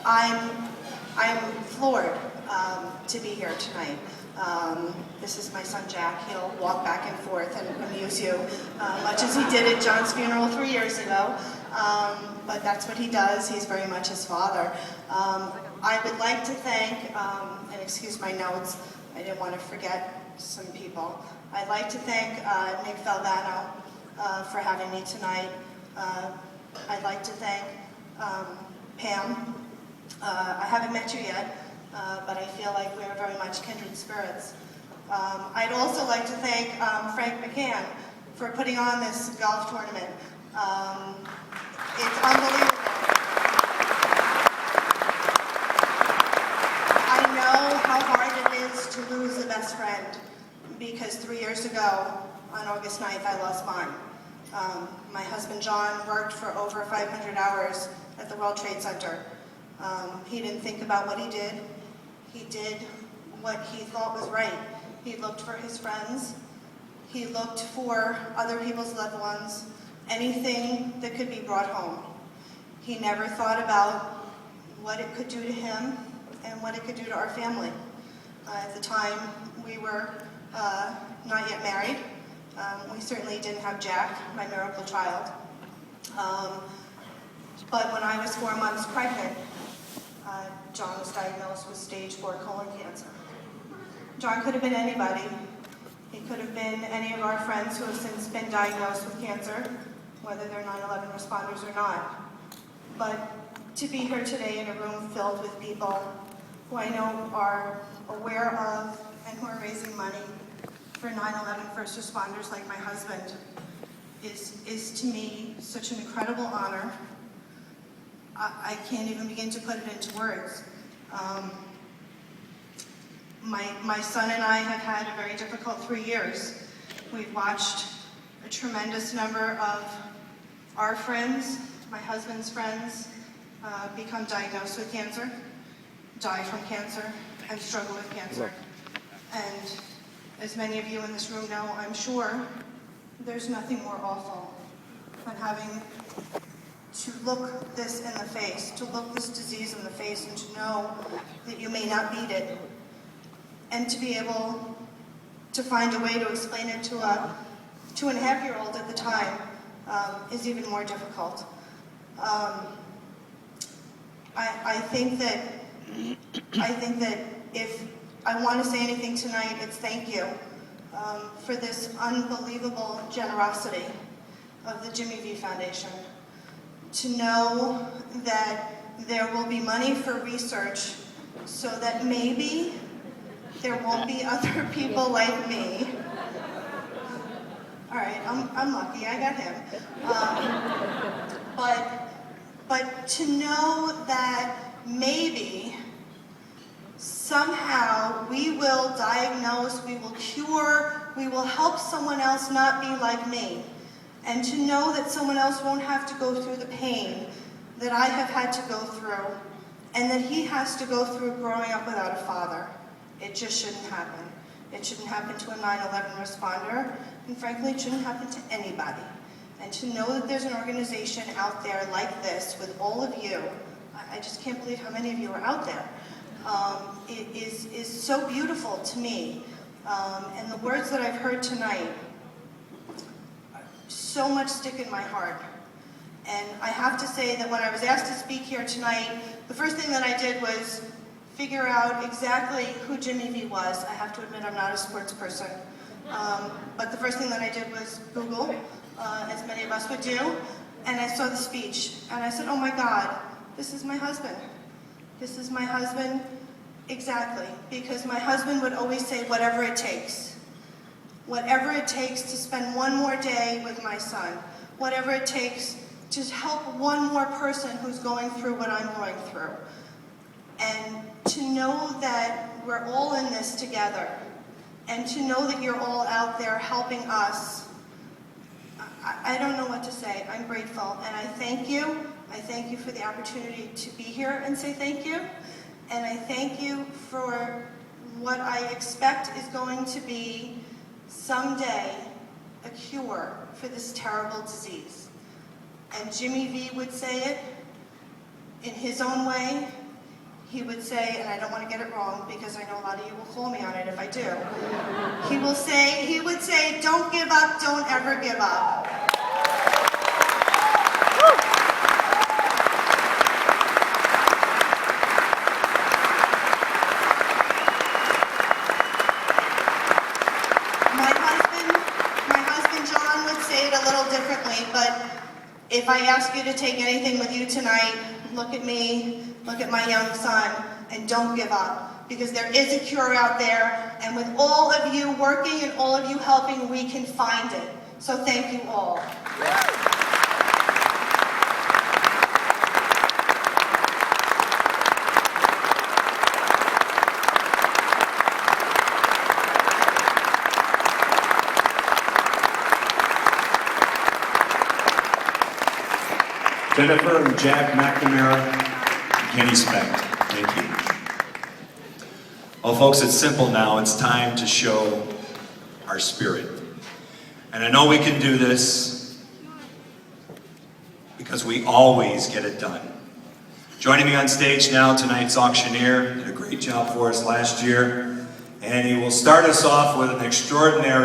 I'm floored to be here tonight. This is my son Jack. He'll walk back and forth and amuse you, much as he did at John's funeral 3 years ago. But that's what he does. He's very much his father. I would like to thank, and excuse my notes, I didn't want to forget some people. I'd like to thank Nick Falvano for having me tonight. I'd like to thank Pam. I haven't met you yet, but I feel like we're very much kindred spirits. I'd also like to thank Frank McCann for putting on this golf tournament. It's unbelievable. I know how hard it is to lose a best friend, because 3 years ago, on August 9th, I lost mine. My husband John worked for over 500 hours at the World Trade Center. He didn't think about what he did. He did what he thought was right. He looked for his friends. He looked for other people's loved ones, anything that could be brought home. He never thought about what it could do to him and what it could do to our family. At the time, we were not yet married. We certainly didn't have Jack, my miracle child. But when I was 4 months pregnant, John was diagnosed with stage 4 colon cancer. John could have been anybody. He could have been any of our friends who have since been diagnosed with cancer, whether they're 9/11 responders or not. But to be here today in a room filled with people who I know are aware of and who are raising money for 9/11 first responders like my husband is to me such an incredible honor. I can't even begin to put it into words. My son and I have had a very difficult 3 years. We've watched a tremendous number of our friends, my husband's friends, become diagnosed with cancer, die from cancer, and struggle with cancer. And as many of you in this room know, I'm sure, there's nothing more awful than having to look this in the face, to look this disease in the face and to know that you may not beat it, and to be able to find a way to explain it to a 2.5-year-old at the time is even more difficult. I think that if I want to say anything tonight, it's thank you for this unbelievable generosity of the Jimmy V Foundation. To know that there will be money for research so that maybe there won't be other people like me. All right, I'm lucky, I got him. But to know that maybe somehow we will diagnose, we will cure, we will help someone else not be like me. And to know that someone else won't have to go through the pain that I have had to go through, and that he has to go through growing up without a father. It just shouldn't happen. It shouldn't happen to a 9/11 responder, and frankly, it shouldn't happen to anybody. And to know that there's an organization out there like this with all of you, I just can't believe how many of you are out there. It is so beautiful to me. And the words that I've heard tonight so much stick in my heart. And I have to say that when I was asked to speak here tonight, the first thing that I did was figure out exactly who Jimmy V was. I have to admit I'm not a sports person. But the first thing that I did was Google, as many of us would do, and I saw the speech. And I said, oh my God, this is my husband. This is my husband, exactly. Because my husband would always say, whatever it takes. Whatever it takes to spend one more day with my son. Whatever it takes to help one more person who's going through what I'm going through. And to know that we're all in this together, and to know that you're all out there helping us, I don't know what to say. I'm grateful, and I thank you. I thank you for the opportunity to be here and say thank you. And I thank you for what I expect is going to be someday a cure for this terrible disease. And Jimmy V would say it in his own way, he would say, and I don't want to get it wrong because I know a lot of you will call me on it if I do. He would say, don't give up, don't ever give up. My husband John would say it a little differently, but if I ask you to take anything with you tonight, look at me, look at my young son, and don't give up. Because there is a cure out there, and with all of you working and all of you helping, we can find it. So thank you all. Jennifer and Jack McNamara, Kenny Speck. Thank you. Well, folks, it's simple now. It's time to show our spirit. And I know we can do this because we always get it done. Joining me on stage now, tonight's auctioneer. Did a great job for us last year. And he will start us off with an extraordinary